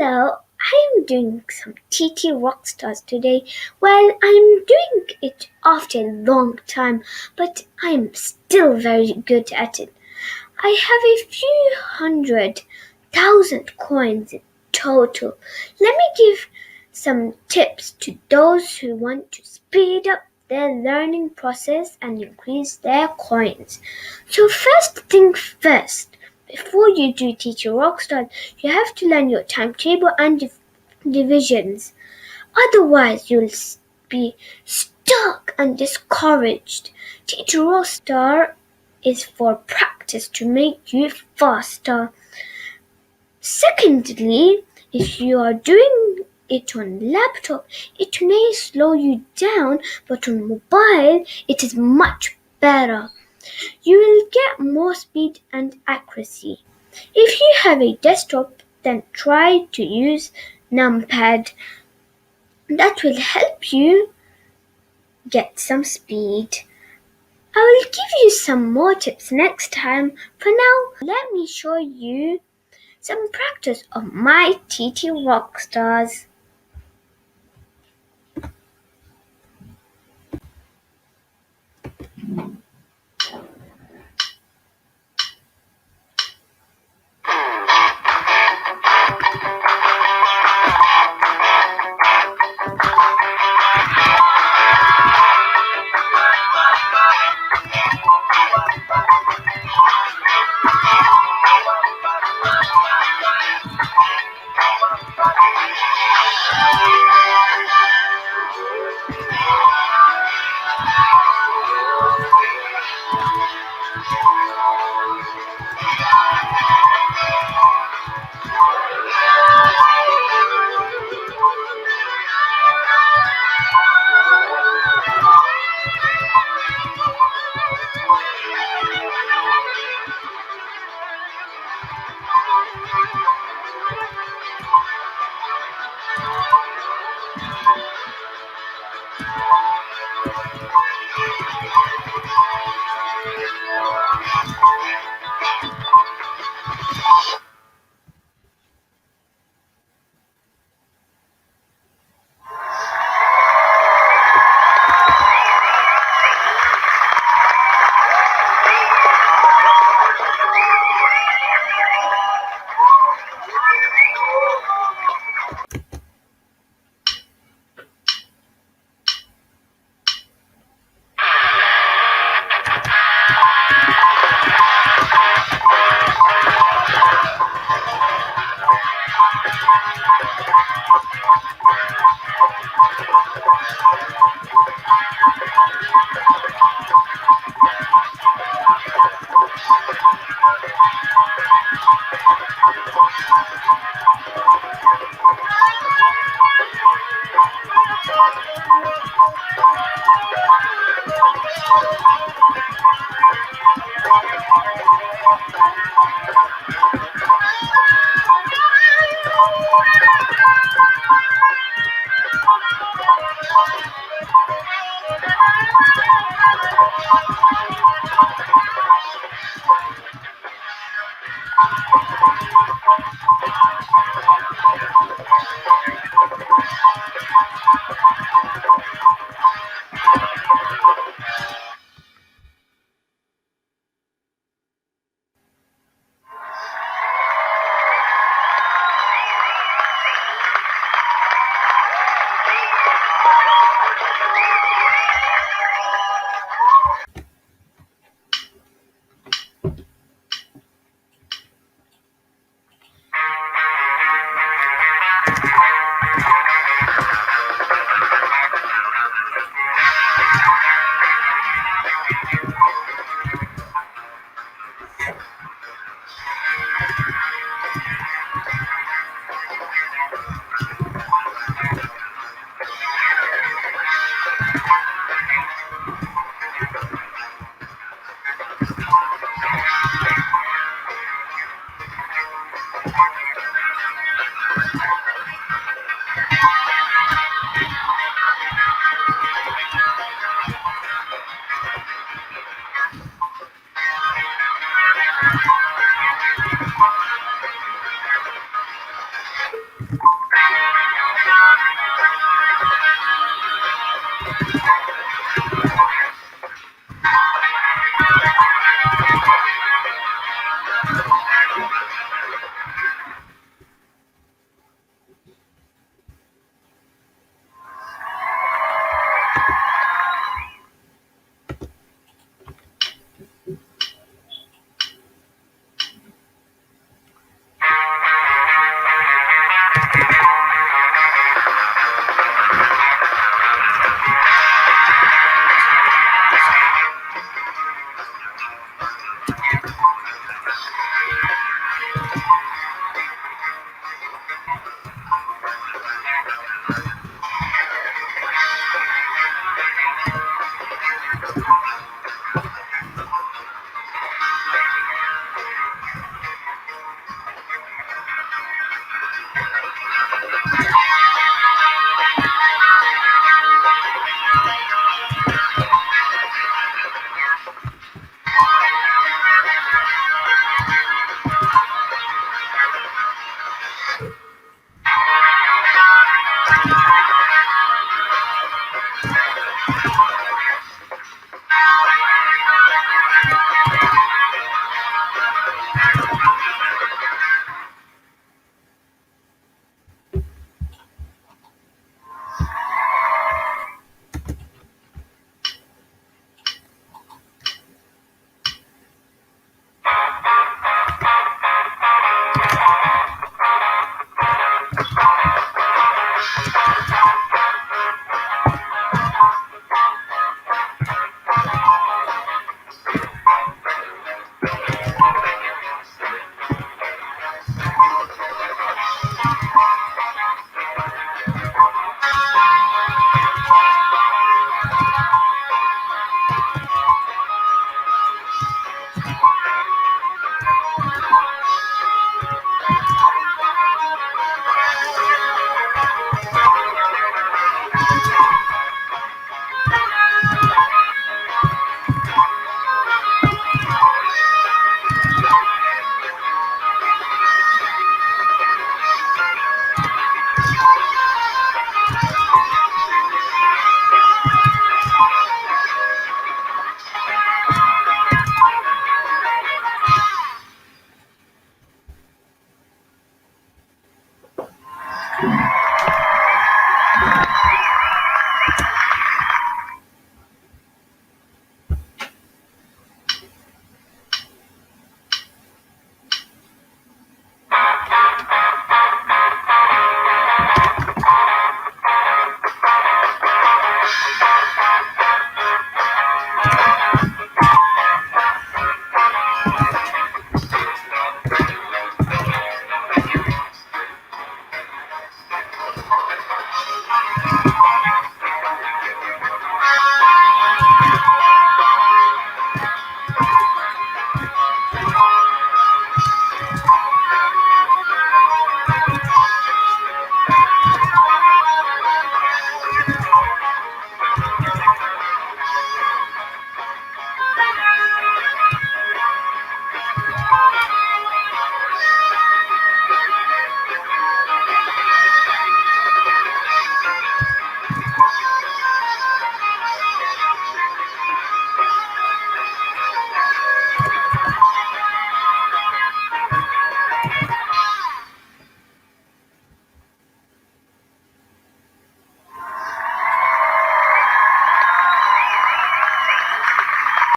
Hello, I am doing some TT Rockstars today. Well, I'm doing it after a long time, but I'm still very good at it. I have a few 100,000 coins in total. Let me give some tips to those who want to speed up their learning process and increase their coins. So first thing first, before you do TT Rockstars, you have to learn your timetable and divisions. Otherwise, you'll be stuck and discouraged. TT Rockstar is for practice to make you faster. Secondly, if you are doing it on laptop, it may slow you down, but on mobile, it is much better. You will get more speed and accuracy. If you have a desktop, then try to use numpad. That will help you get some speed. I will give you some more tips next time. For now, let me show you some practice of my TT Rockstars.